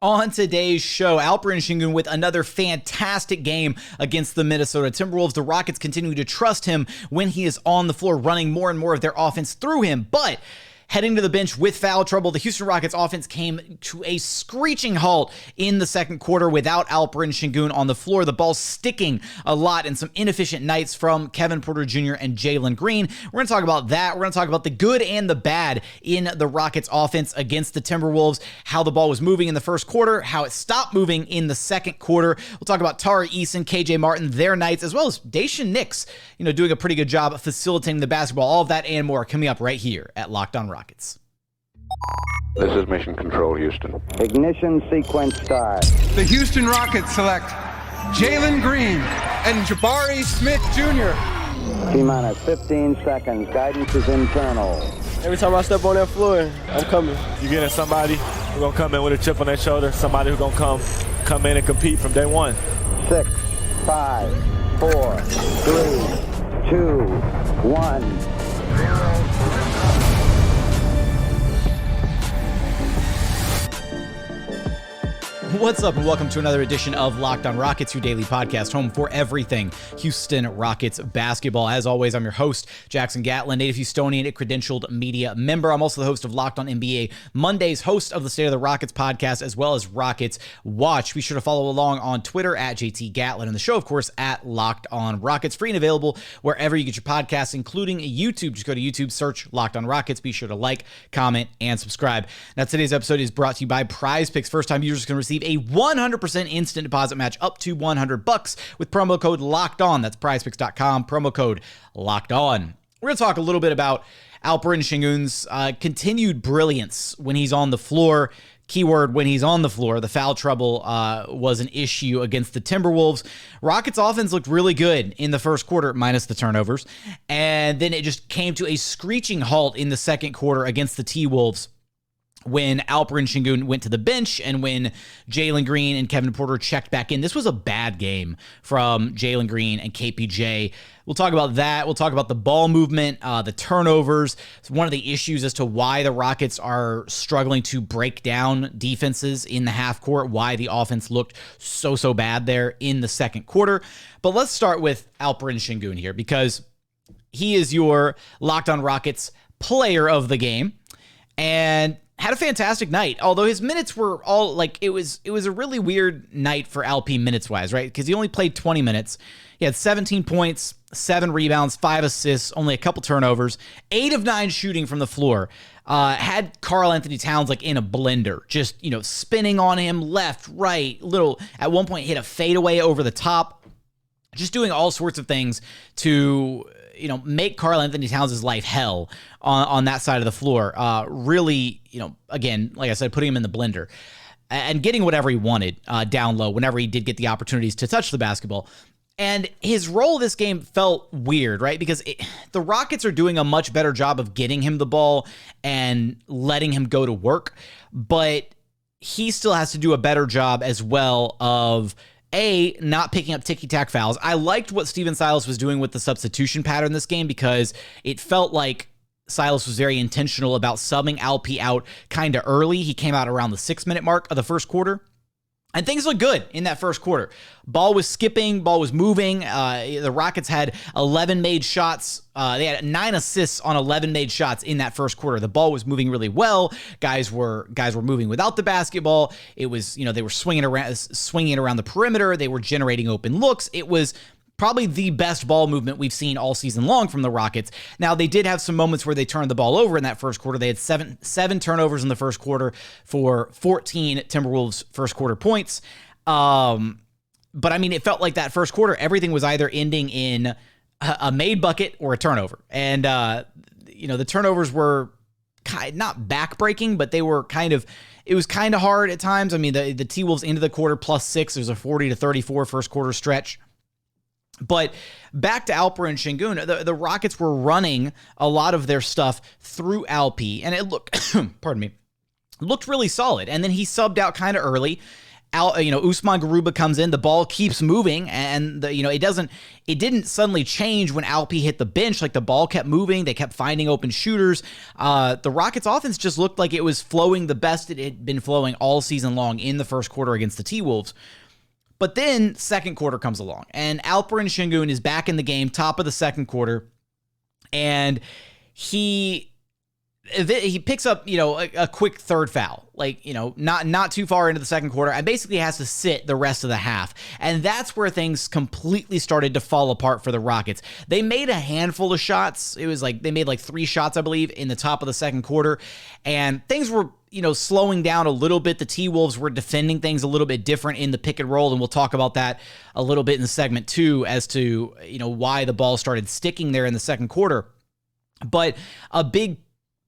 On today's show, Alperen Sengun with another fantastic game against the Minnesota Timberwolves. The Rockets continue to trust him when he is on the floor, running more and more of their offense through him. But heading to the bench with foul trouble, the Houston Rockets offense came to a screeching halt in the second quarter without Alperen Sengun on the floor. The ball sticking a lot and some inefficient nights from Kevin Porter Jr. and Jalen Green. We're going to talk about that. We're going to talk about the good and the bad in the Rockets offense against the Timberwolves, how the ball was moving in the first quarter, how it stopped moving in the second quarter. We'll talk about Tari Eason, KJ Martin, their nights, as well as Jae'Sean, doing a pretty good job of facilitating the basketball. All of that and more coming up right here at Locked On Rockets. This is Mission Control, Houston. Ignition sequence start. The Houston Rockets select Jalen Green and Jabari Smith Jr. T-minus 15 seconds. Guidance is internal. Every time I step on that floor, I'm coming. You're getting somebody who's going to come in with a chip on their shoulder, somebody who's going to come in and compete from day one. 6, 5, 4, 3, 2, 1. What's up, and welcome to another edition of Locked On Rockets, your daily podcast, home for everything Houston Rockets basketball. As always, I'm your host, Jackson Gatlin, native Houstonian, a credentialed media member. I'm also the host of Locked On NBA Mondays, host of the State of the Rockets podcast, as well as Rockets Watch. Be sure to follow along on Twitter at JT Gatlin, and the show, of course, at Locked On Rockets. Free and available wherever you get your podcasts, including YouTube. Just go to YouTube, search Locked On Rockets. Be sure to like, comment, and subscribe. Now, today's episode is brought to you by Prize Picks. First-time users can receive a 100% instant deposit match up to $100 with promo code Locked On. That's prizepicks.com, promo code Locked On. We're going to talk a little bit about Alperen Sengun's continued brilliance when he's on the floor. Keyword, when he's on the floor. The foul trouble was an issue against the Timberwolves. Rockets offense looked really good in the first quarter, minus the turnovers. And then it just came to a screeching halt in the second quarter against the T-Wolves when Alperen Sengun went to the bench and when Jalen Green and Kevin Porter checked back in. This was a bad game from Jalen Green and KPJ. We'll talk about that. We'll talk about the ball movement, the turnovers. It's one of the issues as to why the Rockets are struggling to break down defenses in the half court, why the offense looked so bad there in the second quarter. But let's start with Alperen Sengun here, because he is your Locked On Rockets player of the game and had a fantastic night, although his minutes were all it was a really weird night for LP minutes wise, right? Because he only played 20 minutes. He had 17 points, 7 rebounds, 5 assists, only a couple turnovers, 8 of 9 shooting from the floor. Had Karl Anthony-Towns in a blender, just, spinning on him left, right, at one point hit a fadeaway over the top, just doing all sorts of things to make Karl Anthony-Towns' life hell on that side of the floor. Really, again, like I said, putting him in the blender and getting whatever he wanted down low whenever he did get the opportunities to touch the basketball. And his role this game felt weird, right? Because the Rockets are doing a much better job of getting him the ball and letting him go to work, but he still has to do a better job as well of not picking up ticky-tack fouls. I liked what Steven Silas was doing with the substitution pattern this game, because it felt like Silas was very intentional about subbing Alp out kind of early. He came out around the 6-minute mark of the first quarter, and things looked good in that first quarter. Ball was skipping, ball was moving. The Rockets had 11 made shots. They had 9 assists on 11 made shots in that first quarter. The ball was moving really well. Guys were moving without the basketball. It was, they were swinging it around the perimeter. They were generating open looks. It was probably the best ball movement we've seen all season long from the Rockets. Now, they did have some moments where they turned the ball over in that first quarter. They had seven turnovers in the first quarter for 14 Timberwolves first quarter points. But I mean, it felt like that first quarter, everything was either ending in a made bucket or a turnover. And, the turnovers were not backbreaking, but they were it was kind of hard at times. I mean, the T-Wolves into the quarter +6. There's a 40-34 first quarter stretch. But back to Alperen Sengun, the Rockets were running a lot of their stuff through Alp, and it looked, pardon me, looked really solid. And then he subbed out kind of early, Usman Garuba comes in, the ball keeps moving, and it didn't suddenly change when Alp hit the bench. Like, the ball kept moving, they kept finding open shooters. The Rockets offense just looked like it was flowing the best it had been flowing all season long in the first quarter against the T-Wolves. But then second quarter comes along, and Alperen Sengun is back in the game, top of the second quarter, and he picks up, a quick third foul, not too far into the second quarter, and basically has to sit the rest of the half. And that's where things completely started to fall apart for the Rockets. They made a handful of shots. It was they made 3 shots, I believe, in the top of the second quarter, and things were, slowing down a little bit. The T-Wolves were defending things a little bit different in the pick and roll, and we'll talk about that a little bit in segment 2 as to, why the ball started sticking there in the second quarter. But a big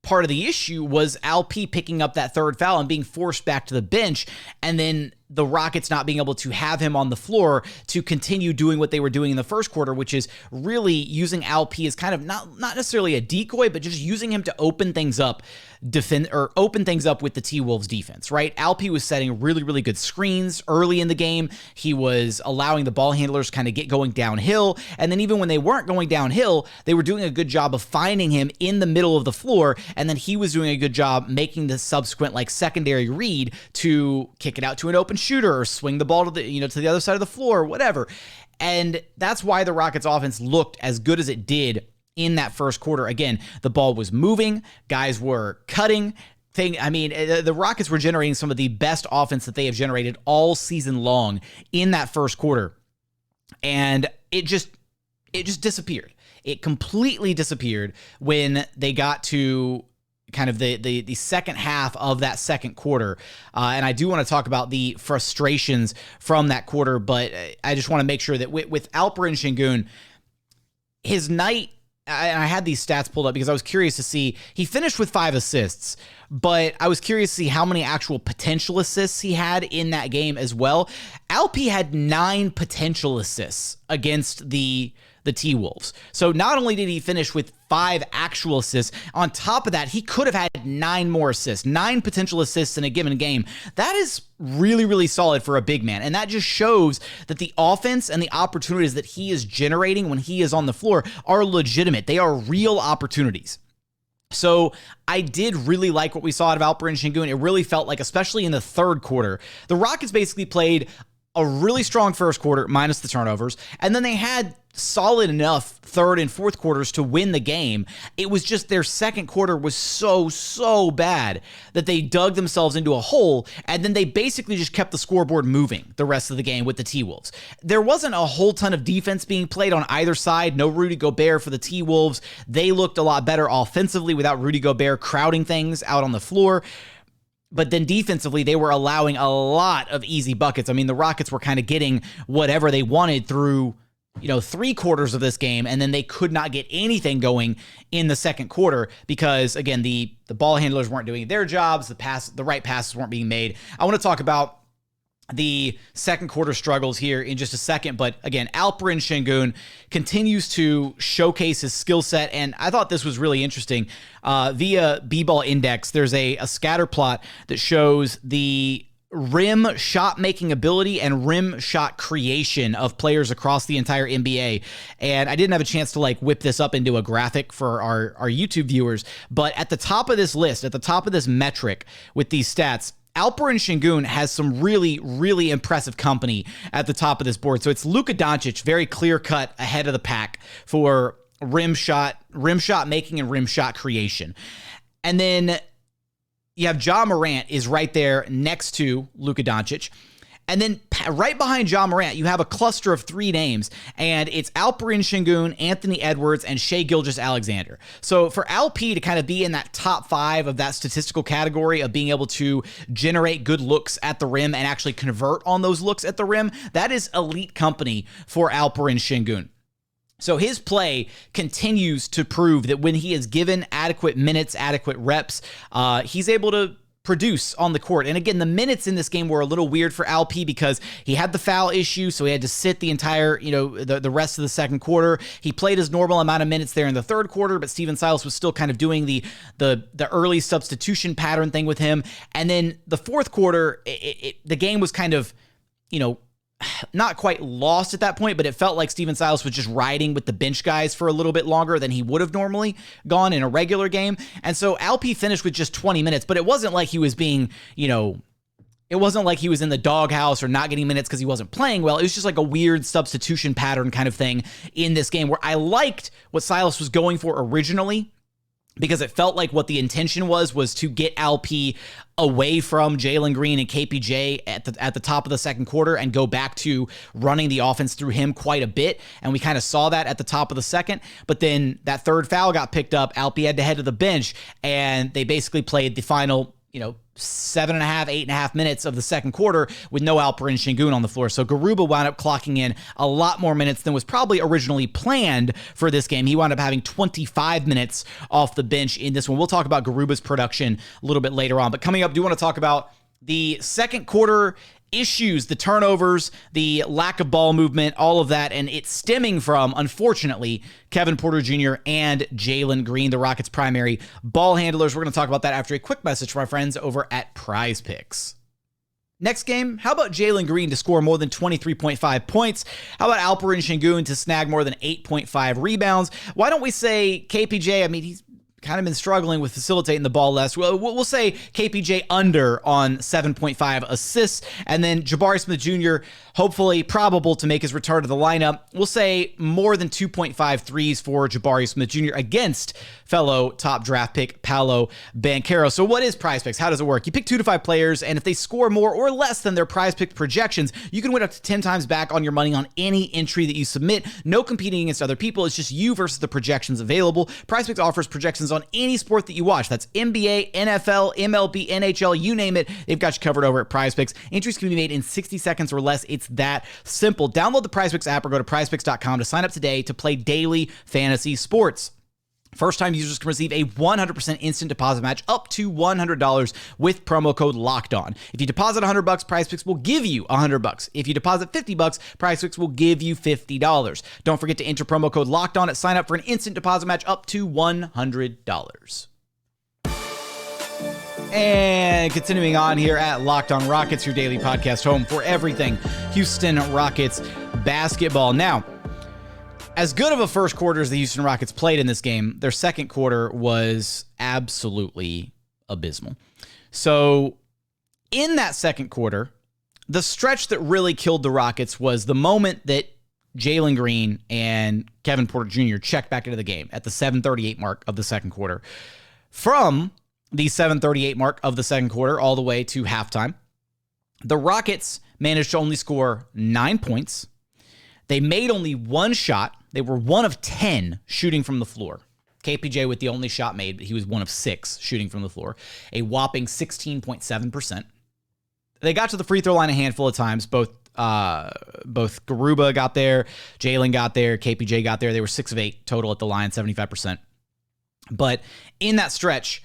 part of the issue was Alp picking up that third foul and being forced back to the bench, and then the Rockets not being able to have him on the floor to continue doing what they were doing in the first quarter, which is really using Alp as kind of not necessarily a decoy, but just using him to open things up, with the T-Wolves defense, right? Alp was setting really, really good screens early in the game. He was allowing the ball handlers kind of get going downhill, and then even when they weren't going downhill, they were doing a good job of finding him in the middle of the floor, and then he was doing a good job making the subsequent secondary read to kick it out to an open shooter or swing the ball to the other side of the floor, whatever. And that's why the Rockets offense looked as good as it did in that first quarter. Again, the ball was moving, guys were cutting. The Rockets were generating some of the best offense that they have generated all season long in that first quarter. And it just disappeared. It completely disappeared when they got to kind of the second half of that second quarter. And I do want to talk about the frustrations from that quarter, but I just want to make sure that with Alperen Sengun, his night, and I had these stats pulled up because I was curious to see, he finished with 5 assists, but I was curious to see how many actual potential assists he had in that game as well. Alp had 9 potential assists against the T-Wolves. So not only did he finish with 5 actual assists, on top of that, he could have had 9 more assists, 9 potential assists in a given game. That is really, really solid for a big man. And that just shows that the offense and the opportunities that he is generating when he is on the floor are legitimate. They are real opportunities. So I did really like what we saw out of Alperen Sengun. It really felt like, especially in the third quarter, the Rockets basically played a really strong first quarter, minus the turnovers, and then they had solid enough third and fourth quarters to win the game. It was just their second quarter was so bad that they dug themselves into a hole, and then they basically just kept the scoreboard moving the rest of the game with the T-Wolves. There wasn't a whole ton of defense being played on either side. No Rudy Gobert for the T-Wolves. They looked a lot better offensively without Rudy Gobert crowding things out on the floor. But then defensively, they were allowing a lot of easy buckets. I mean, the Rockets were kind of getting whatever they wanted through, 3 quarters of this game, and then they could not get anything going in the second quarter because, again, the ball handlers weren't doing their jobs, the right passes weren't being made. I want to talk about the second quarter struggles here in just a second, but again, Alperen Sengun continues to showcase his skill set, and I thought this was really interesting. Via B-Ball Index, there's a scatter plot that shows the rim shot making ability and rim shot creation of players across the entire NBA. And I didn't have a chance to whip this up into a graphic for our YouTube viewers, but at the top of this list, at the top of this metric with these stats, Alperen Sengun has some really, really impressive company at the top of this board. So it's Luka Doncic, very clear-cut ahead of the pack for rim shot making and rim shot creation. And then you have Ja Morant is right there next to Luka Doncic. And then right behind Ja Morant, you have a cluster of 3 names, and it's Alperen Sengun, Anthony Edwards, and Shai Gilgeous-Alexander. So for Alp to kind of be in that top 5 of that statistical category of being able to generate good looks at the rim and actually convert on those looks at the rim, that is elite company for Alperen Sengun. So his play continues to prove that when he is given adequate minutes, adequate reps, he's able to produce on the court. And again, the minutes in this game were a little weird for Alp because he had the foul issue, so he had to sit the entire, the rest of the second quarter. He played his normal amount of minutes there in the third quarter, but Steven Silas was still kind of doing the early substitution pattern thing with him. And then the fourth quarter, the game was kind of, not quite lost at that point, but it felt like Steven Silas was just riding with the bench guys for a little bit longer than he would have normally gone in a regular game. And so Alp finished with just 20 minutes, but it wasn't like he was being, it wasn't like he was in the doghouse or not getting minutes because he wasn't playing well. It was just like a weird substitution pattern kind of thing in this game where I liked what Silas was going for originally, because it felt like what the intention was to get Alp away from Jalen Green and KPJ at the top of the second quarter and go back to running the offense through him quite a bit. And we kind of saw that at the top of the second. But then that third foul got picked up. Alp had to head to the bench, and they basically played the final 7.5, 8.5 minutes of the second quarter with no Alperen Sengun on the floor. So Garuba wound up clocking in a lot more minutes than was probably originally planned for this game. He wound up having 25 minutes off the bench in this one. We'll talk about Garuba's production a little bit later on. But coming up, I do want to talk about the second quarter issues, the turnovers, the lack of ball movement, all of that, and it's stemming from, unfortunately, Kevin Porter Jr. and Jalen Green, the Rockets' primary ball handlers. We're going to talk about that after a quick message from our friends over at Prize Picks. Next game, how about Jalen Green to score more than 23.5 points? How about Alperen Sengun to snag more than 8.5 rebounds? Why don't we say KPJ? I mean, he's kind of been struggling with facilitating the ball less. We'll say KPJ under on 7.5 assists, and then Jabari Smith Jr., hopefully probable to make his return to the lineup. We'll say more than 2.5 threes for Jabari Smith Jr. against fellow top draft pick Paolo Banchero. So what is Prize Picks? How does it work? You pick 2 to 5 players, and if they score more or less than their Prize Pick projections, you can win up to 10 times back on your money on any entry that you submit. No competing against other people. It's just you versus the projections available. Prize Picks offers projections on any sport that you watch. That's NBA, NFL, MLB, NHL, you name it. They've got you covered over at Prize Picks. Entries can be made in 60 seconds or less. It's that simple. Download the Prize Picks app or go to prizepicks.com to sign up today to play daily fantasy sports. First-time users can receive a 100% instant deposit match up to $100 with promo code LOCKEDON. If you deposit $100, Prize Picks will give you $100. If you deposit $50, Prize Picks will give you $50. Don't forget to enter promo code LOCKEDON at sign up for an instant deposit match up to $100. And continuing on here at Locked On Rockets, your daily podcast home for everything Houston Rockets basketball. Now, as good of a first quarter as the Houston Rockets played in this game, their second quarter was absolutely abysmal. So in that second quarter, the stretch that really killed the Rockets was the moment that Jalen Green and Kevin Porter Jr. checked back into the game at the 7:38 mark of the second quarter. From the 7:38 mark of the second quarter all the way to halftime, the Rockets managed to only score 9 points. They made only one shot. They were 1 of 10 shooting from the floor. KPJ with the only shot made, but he was 1 of 6 shooting from the floor. A whopping 16.7%. They got to the free throw line a handful of times. Both Garuba got there, Jalen got there, KPJ got there. They were 6 of 8 total at the line, 75%. But in that stretch,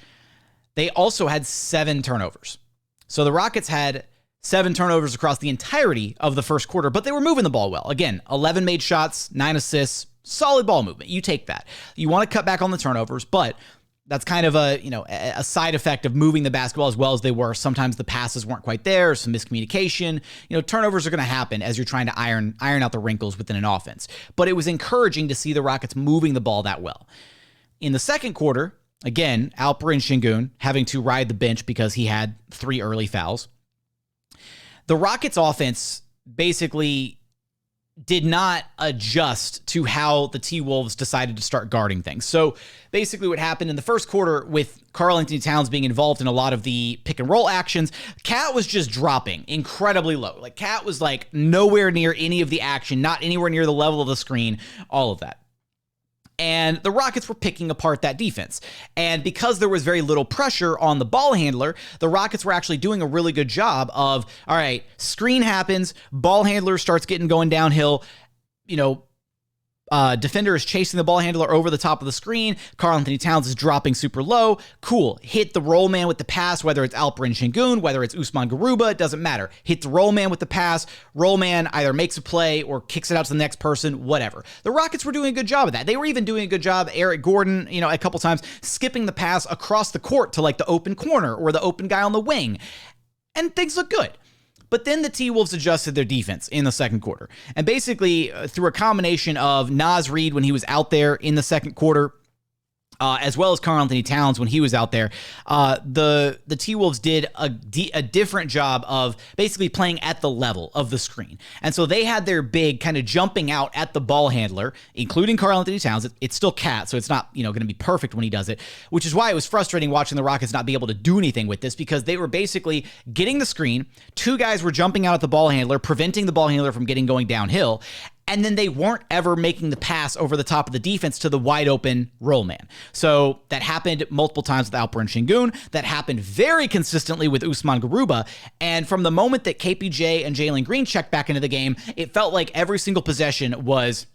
they also had 7 turnovers. So the Rockets had 7 turnovers across the entirety of the first quarter, but they were moving the ball well. Again, 11 made shots, 9 assists, solid ball movement. You take that. You want to cut back on the turnovers, but that's kind of a side effect of moving the basketball as well as they were. Sometimes the passes weren't quite there, some miscommunication. Turnovers are going to happen as you're trying to iron out the wrinkles within an offense. But it was encouraging to see the Rockets moving the ball that well. In the second quarter, again, Alperen Sengun having to ride the bench because he had 3 early fouls. The Rockets offense basically did not adjust to how the T-Wolves decided to start guarding things. So basically what happened in the first quarter with Karl Anthony-Towns being involved in a lot of the pick and roll actions, Cat was just dropping incredibly low. Like Cat was like nowhere near any of the action, not anywhere near the level of the screen, all of that. And the Rockets were picking apart that defense. And because there was very little pressure on the ball handler, the Rockets were actually doing a really good job of, all right, screen happens, ball handler starts going downhill, defender is chasing the ball handler over the top of the screen. Karl Anthony-Towns is dropping super low. Cool. Hit the roll man with the pass, whether it's Alperen Sengun, whether it's Usman Garuba, it doesn't matter. Hit the roll man with the pass. Roll man either makes a play or kicks it out to the next person, whatever. The Rockets were doing a good job of that. They were even doing a good job, Eric Gordon, a couple times, skipping the pass across the court to like the open corner or the open guy on the wing. And things look good. But then the T-Wolves adjusted their defense in the second quarter. And basically, through a combination of Naz Reid when he was out there in the second quarter, as well as Karl Anthony-Towns when he was out there, the T-Wolves did a different job of basically playing at the level of the screen. And so they had their big kind of jumping out at the ball handler, including Karl Anthony-Towns. It's still Cat, so it's not going to be perfect when he does it, which is why it was frustrating watching the Rockets not be able to do anything with this, because they were basically getting the screen. Two guys were jumping out at the ball handler, preventing the ball handler from going downhill. And then they weren't ever making the pass over the top of the defense to the wide open roll man. So that happened multiple times with Alperen Sengun. That happened very consistently with Usman Garuba. And from the moment that KPJ and Jalen Green checked back into the game, it felt like every single possession was,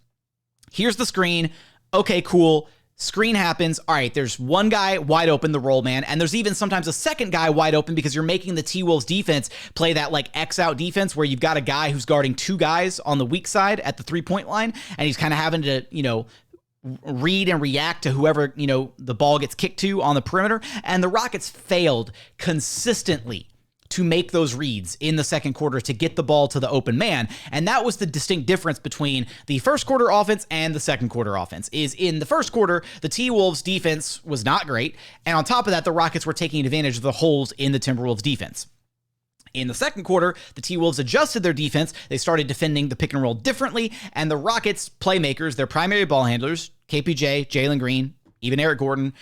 here's the screen. Okay, cool. Screen happens. All right, there's one guy wide open, the roll man, and there's even sometimes a second guy wide open because you're making the T-Wolves defense play that like X out defense where you've got a guy who's guarding two guys on the weak side at the 3-point line, and he's kind of having to, read and react to whoever, the ball gets kicked to on the perimeter. And the Rockets failed consistently to make those reads in the second quarter to get the ball to the open man. And that was the distinct difference between the first quarter offense and the second quarter offense. Is in the first quarter, the T-Wolves defense was not great. And on top of that, the Rockets were taking advantage of the holes in the Timberwolves defense. In the second quarter, the T-Wolves adjusted their defense. They started defending the pick and roll differently. And the Rockets playmakers, their primary ball handlers, KPJ, Jalen Green, even Eric Gordon,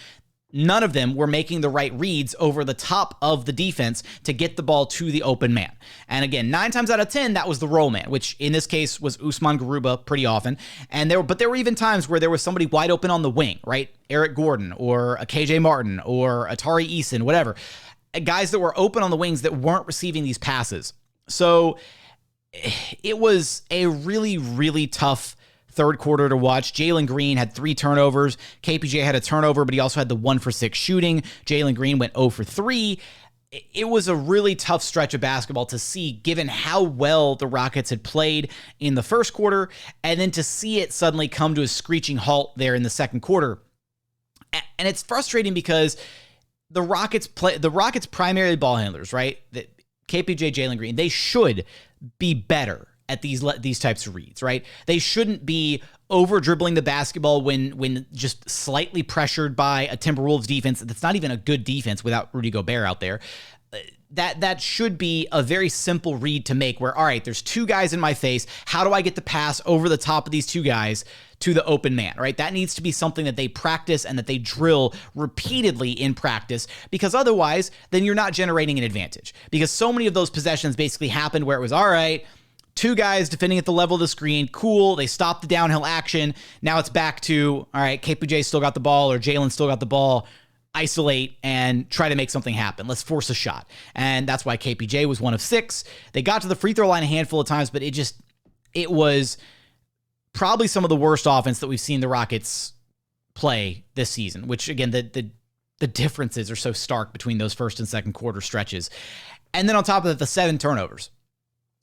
none of them were making the right reads over the top of the defense to get the ball to the open man. And again, 9 times out of 10, that was the roll man, which in this case was Usman Garuba pretty often. And there were even times where there was somebody wide open on the wing, right? Eric Gordon or a KJ Martin or a Tari Eason, whatever. Guys that were open on the wings that weren't receiving these passes. So it was a really, really tough third quarter to watch. Jalen Green had 3 turnovers. KPJ had a turnover, but he also had the 1-for-6 shooting. Jalen Green went 0 for 3. It was a really tough stretch of basketball to see, given how well the Rockets had played in the first quarter, and then to see it suddenly come to a screeching halt there in the second quarter. And it's frustrating because the Rockets primary ball handlers, right? KPJ, Jalen Green, they should be better at these types of reads, right? They shouldn't be over dribbling the basketball when just slightly pressured by a Timberwolves defense that's not even a good defense without Rudy Gobert out there. That should be a very simple read to make where, all right, there's 2 guys in my face. How do I get the pass over the top of these 2 guys to the open man, right? That needs to be something that they practice and that they drill repeatedly in practice, because otherwise then you're not generating an advantage, because so many of those possessions basically happened where it was, all right, 2 guys defending at the level of the screen. Cool. They stopped the downhill action. Now it's back to, all right, KPJ still got the ball or Jalen still got the ball. Isolate and try to make something happen. Let's force a shot. And that's why KPJ was 1 of 6. They got to the free throw line a handful of times, but it was probably some of the worst offense that we've seen the Rockets play this season, which again, the differences are so stark between those first and second quarter stretches. And then on top of that, the 7 turnovers.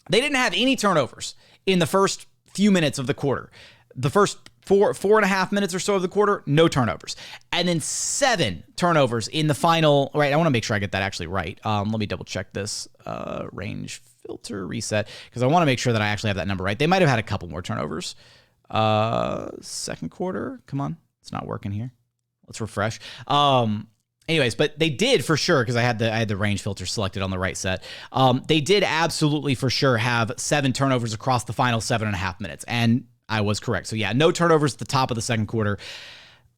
They didn't have any turnovers in the first few minutes of the quarter. The first 4.5 minutes or so of the quarter, no turnovers. And then 7 turnovers in the final, right? I want to make sure I get that actually right. Let me double check this range filter reset, because I want to make sure that I actually have that number right. They might have had a couple more turnovers. Second quarter, come on. It's not working here. Let's refresh. Anyways, but they did for sure, because I had the range filter selected on the right set. They did absolutely for sure have 7 turnovers across the final 7.5 minutes. And I was correct. So yeah, no turnovers at the top of the second quarter.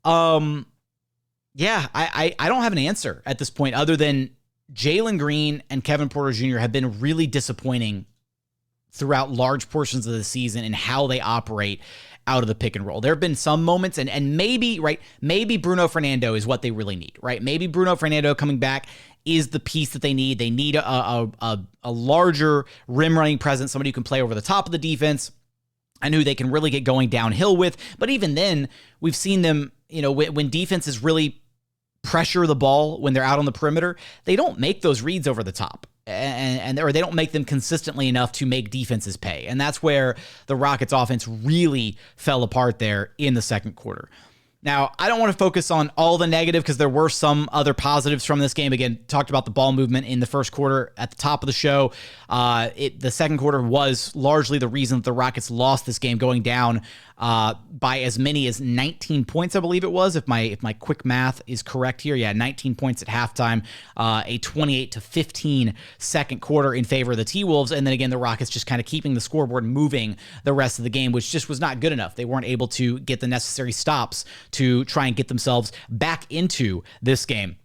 Yeah, I don't have an answer at this point other than Jalen Green and Kevin Porter Jr. have been really disappointing throughout large portions of the season in how they operate out of the pick and roll. There have been some moments, and maybe, right, maybe Bruno Fernando is what they really need, right? Maybe Bruno Fernando coming back is the piece that they need. They need a larger rim running presence, somebody who can play over the top of the defense. and who they can really get going downhill with. But even then, we've seen them, when defenses really pressure the ball when they're out on the perimeter, they don't make those reads over the top. Or they don't make them consistently enough to make defenses pay. And that's where the Rockets offense really fell apart there in the second quarter. Now, I don't want to focus on all the negative because there were some other positives from this game. Again, talked about the ball movement in the first quarter at the top of the show. The second quarter was largely the reason that the Rockets lost this game, going down by as many as 19 points, I believe it was, if my quick math is correct here. Yeah, 19 points at halftime, a 28-15 second quarter in favor of the T-Wolves. And then again, the Rockets just kind of keeping the scoreboard moving the rest of the game, which just was not good enough. They weren't able to get the necessary stops to try and get themselves back into this game.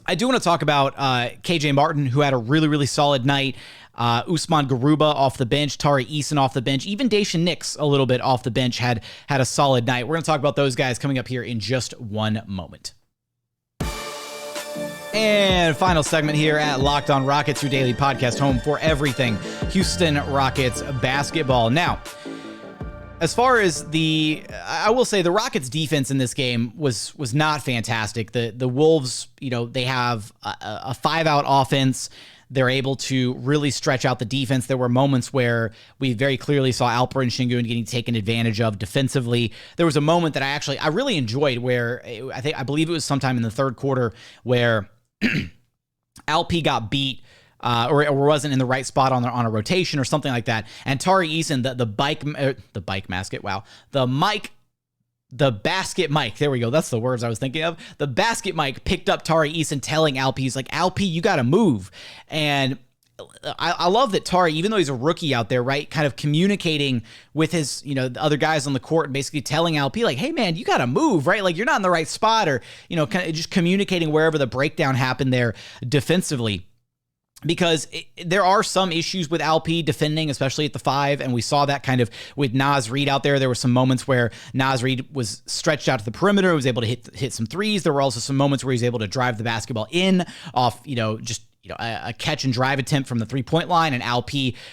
I do want to talk about KJ Martin, who had a really, really solid night. Usman Garuba off the bench, Tari Eason off the bench, even Jae'Sean a little bit off the bench had a solid night. We're going to talk about those guys coming up here in just one moment. And final segment here at Locked On Rockets, your daily podcast home for everything Houston Rockets basketball. Now, as far as I will say the Rockets defense in this game was not fantastic. The Wolves, they have a 5-out offense. They're able to really stretch out the defense. There were moments where we very clearly saw Alperen Sengun getting taken advantage of defensively. There was a moment that I really enjoyed where I believe it was sometime in the third quarter where Alp got beat. Or wasn't in the right spot on a rotation or something like that. And Tari Eason, the basket mic, there we go. That's the words I was thinking of. The basket mic picked up Tari Eason telling Alp, he's like, Alp, you got to move. And I love that Tari, even though he's a rookie out there, right, kind of communicating with his, the other guys on the court and basically telling Alp, like, hey, man, you got to move, right? Like, you're not in the right spot, or, kind of just communicating wherever the breakdown happened there defensively. Because there are some issues with Alp defending, especially at the 5, and we saw that kind of with Naz Reid out there. There were some moments where Naz Reid was stretched out to the perimeter, was able to hit some threes. There were also some moments where he was able to drive the basketball in off, a catch and drive attempt from the 3-point line, and Alp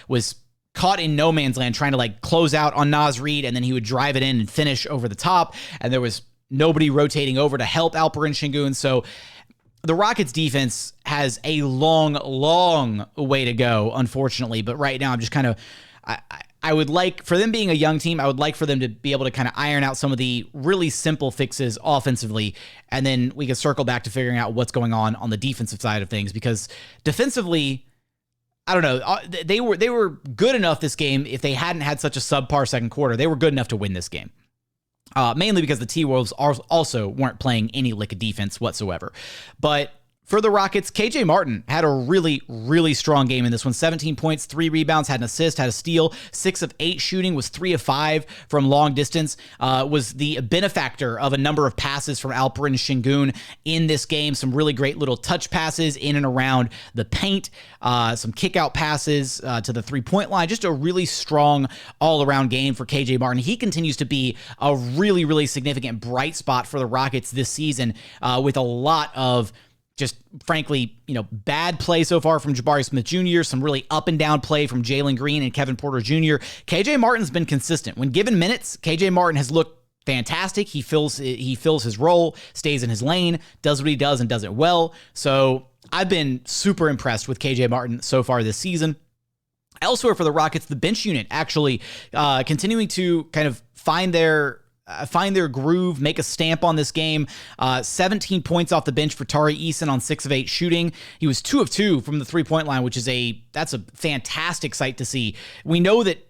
was caught in no man's land trying to close out on Naz Reid, and then he would drive it in and finish over the top, and there was nobody rotating over to help Alperen Sengun. So the Rockets defense has a long, long way to go, unfortunately. But right now, I'm just kind of, I would like, for them being a young team, I would like for them to be able to kind of iron out some of the really simple fixes offensively. And then we can circle back to figuring out what's going on the defensive side of things. Because defensively, I don't know, they were good enough this game. If they hadn't had such a subpar second quarter, they were good enough to win this game. Mainly because the T-Wolves also weren't playing any lick of defense whatsoever. But for the Rockets, KJ Martin had a really, really strong game in this one. 17 points, 3 rebounds, had an assist, had a steal, 6 of 8 shooting, was 3 of 5 from long distance, was the benefactor of a number of passes from Alperen Sengun in this game. Some really great little touch passes in and around the paint, some kick-out passes to the 3-point line. Just a really strong all-around game for KJ Martin. He continues to be a really, really significant bright spot for the Rockets this season, with a lot of just frankly, bad play so far from Jabari Smith Jr., some really up and down play from Jalen Green and Kevin Porter Jr. KJ Martin's been consistent. When given minutes, KJ Martin has looked fantastic. He fills his role, stays in his lane, does what he does and does it well. So I've been super impressed with KJ Martin so far this season. Elsewhere for the Rockets, the bench unit actually continuing to kind of find their groove, make a stamp on this game. 17 points off the bench for Tari Eason on 6 of 8 shooting. He was 2 of 2 from the 3-point line, which is that's a fantastic sight to see. We know that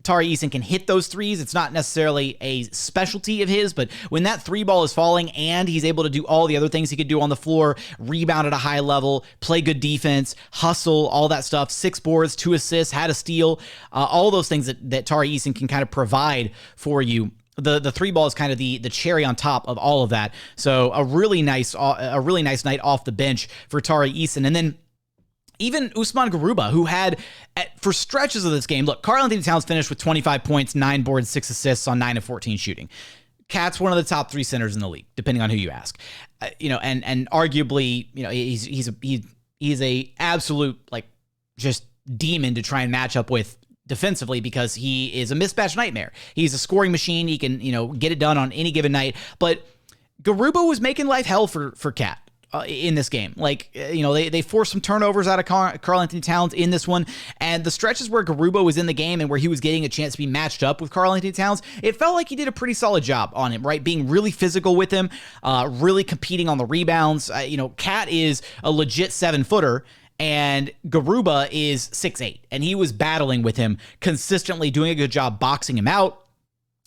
Tari Eason can hit those threes. It's not necessarily a specialty of his, but when that 3 ball is falling and he's able to do all the other things he could do on the floor, rebound at a high level, play good defense, hustle, all that stuff, 6 boards, 2 assists, had a steal, all those things that Tari Eason can kind of provide for you. The 3 ball is kind of the cherry on top of all of that. So a really nice night off the bench for Tari Eason. And then even Usman Garuba, who had, for stretches of this game, look, Karl Anthony-Towns finished with 25 points, 9 boards, 6 assists on 9 of 14 shooting. Cat's one of the top 3 centers in the league, depending on who you ask. And arguably, he's a absolute, just demon to try and match up with defensively because he is a mismatch nightmare. He's a scoring machine. He can, get it done on any given night. But Garuba was making life hell for Cat in this game. They forced some turnovers out of Karl Anthony-Towns in this one. And the stretches where Garuba was in the game and where he was getting a chance to be matched up with Karl Anthony-Towns, it felt like he did a pretty solid job on him, right? Being really physical with him, really competing on the rebounds. Cat is a legit 7-footer. And Garuba is 6'8", and he was battling with him consistently, doing a good job boxing him out,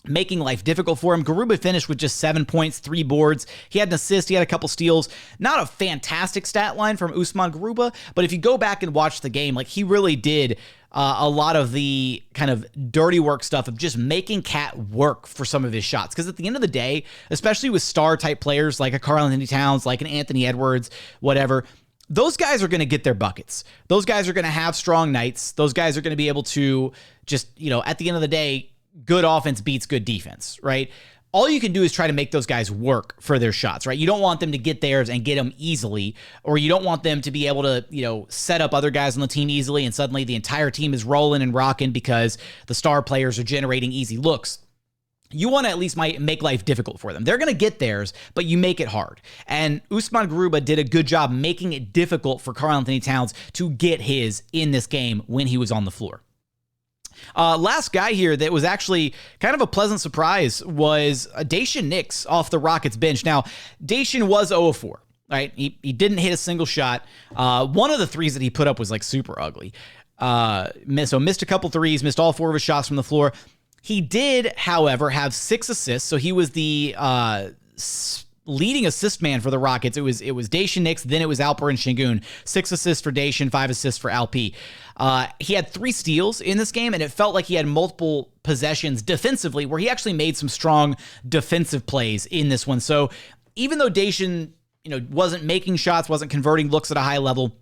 making life difficult for him. Garuba finished with just 7 points, 3 boards. He had an assist. He had a couple steals. Not a fantastic stat line from Usman Garuba, but if you go back and watch the game, he really did a lot of the kind of dirty work stuff of just making Cat work for some of his shots. Because at the end of the day, especially with star-type players like a Karl Anthony-Towns, like an Anthony Edwards, whatever, those guys are going to get their buckets. Those guys are going to have strong nights. Those guys are going to be able to just, at the end of the day, good offense beats good defense, right? All you can do is try to make those guys work for their shots, right? You don't want them to get theirs and get them easily, or you don't want them to be able to, set up other guys on the team easily and suddenly the entire team is rolling and rocking because the star players are generating easy looks. You want to at least make life difficult for them. They're going to get theirs, but you make it hard. And Usman Garuba did a good job making it difficult for Karl Anthony-Towns to get his in this game when he was on the floor. Last guy here that was actually kind of a pleasant surprise was Jae'Sean off the Rockets bench. Now, Jae'Sean was 0-4, right? He didn't hit a single shot. One of the threes that he put up was super ugly. So missed a couple threes, missed all 4 of his shots from the floor. He did, however, have 6 assists, so he was the leading assist man for the Rockets. It was Jae'Sean, then it was Alperen Sengun. 6 assists for Jae'Sean, 5 assists for Alp. He had 3 steals in this game, and it felt like he had multiple possessions defensively where he actually made some strong defensive plays in this one. So even though Jae'Sean, wasn't making shots, wasn't converting looks at a high level,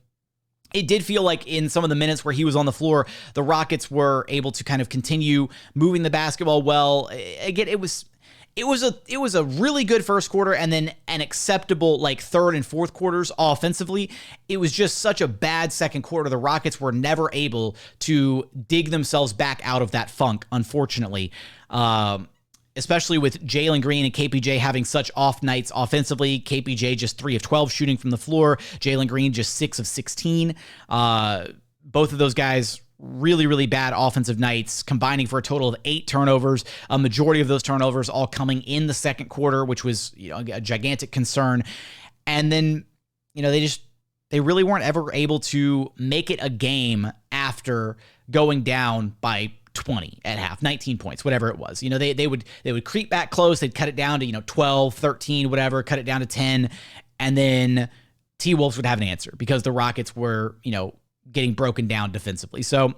it did feel like in some of the minutes where he was on the floor, the Rockets were able to kind of continue moving the basketball well. Again, it was a really good first quarter and then an acceptable third and fourth quarters offensively. It was just such a bad second quarter. The Rockets were never able to dig themselves back out of that funk, unfortunately. Especially with Jalen Green and KPJ having such off nights offensively. KPJ just 3 of 12 shooting from the floor. Jalen Green just 6 of 16. Both of those guys really, really bad offensive nights, combining for a total of 8 turnovers. A majority of those turnovers all coming in the second quarter, which was a gigantic concern. And then, they really weren't ever able to make it a game after going down by 20 at half, 19 points, whatever it was. They would creep back close. They'd cut it down to, 12, 13, whatever, cut it down to 10. And then T-Wolves would have an answer because the Rockets were, getting broken down defensively. So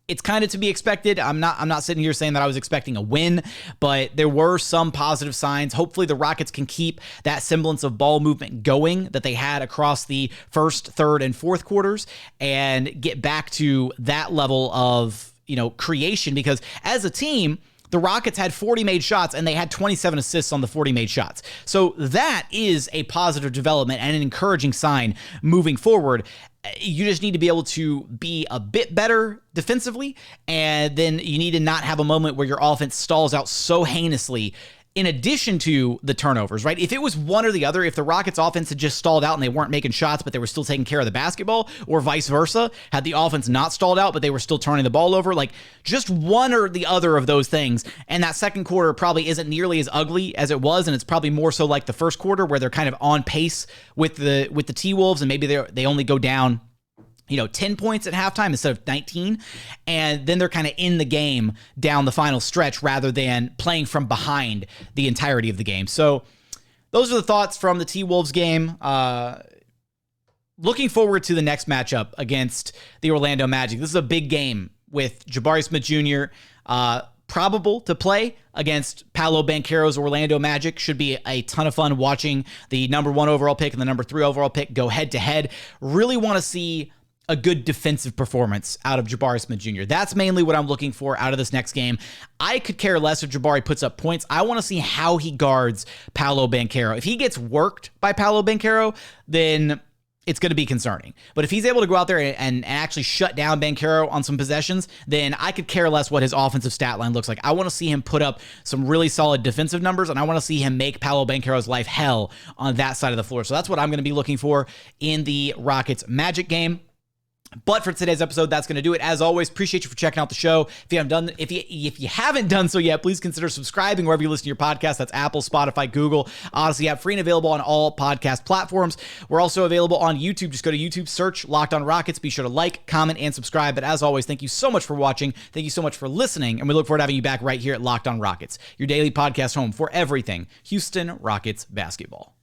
it's kind of to be expected. I'm not sitting here saying that I was expecting a win, but there were some positive signs. Hopefully the Rockets can keep that semblance of ball movement going that they had across the first, third, and fourth quarters and get back to that level of creation, because as a team, the Rockets had 40 made shots and they had 27 assists on the 40 made shots. So that is a positive development and an encouraging sign moving forward. You just need to be able to be a bit better defensively, and then you need to not have a moment where your offense stalls out so heinously in addition to the turnovers, right? If it was one or the other, if the Rockets offense had just stalled out and they weren't making shots, but they were still taking care of the basketball, or vice versa, had the offense not stalled out, but they were still turning the ball over, just one or the other of those things. And that second quarter probably isn't nearly as ugly as it was. And it's probably more so like the first quarter where they're kind of on pace with the T-Wolves, and maybe they only go down 10 points at halftime instead of 19. And then they're kind of in the game down the final stretch rather than playing from behind the entirety of the game. So those are the thoughts from the T-Wolves game. Looking forward to the next matchup against the Orlando Magic. This is a big game with Jabari Smith Jr. Probable to play against Paolo Banchero's Orlando Magic. Should be a ton of fun watching the number 1 overall pick and the number 3 overall pick go head to head. Really want to see a good defensive performance out of Jabari Smith Jr. That's mainly what I'm looking for out of this next game. I could care less if Jabari puts up points. I want to see how he guards Paolo Banchero. If he gets worked by Paolo Banchero, then it's going to be concerning. But if he's able to go out there and actually shut down Banchero on some possessions, then I could care less what his offensive stat line looks like. I want to see him put up some really solid defensive numbers, and I want to see him make Paolo Banchero's life hell on that side of the floor. So that's what I'm going to be looking for in the Rockets Magic game. But for today's episode, that's going to do it. As always, appreciate you for checking out the show. If you haven't done so yet, please consider subscribing wherever you listen to your podcast. That's Apple, Spotify, Google, Odyssey app, free and available on all podcast platforms. We're also available on YouTube. Just go to YouTube, search Locked On Rockets. Be sure to like, comment, and subscribe. But as always, thank you so much for watching. Thank you so much for listening. And we look forward to having you back right here at Locked On Rockets, your daily podcast home for everything Houston Rockets basketball.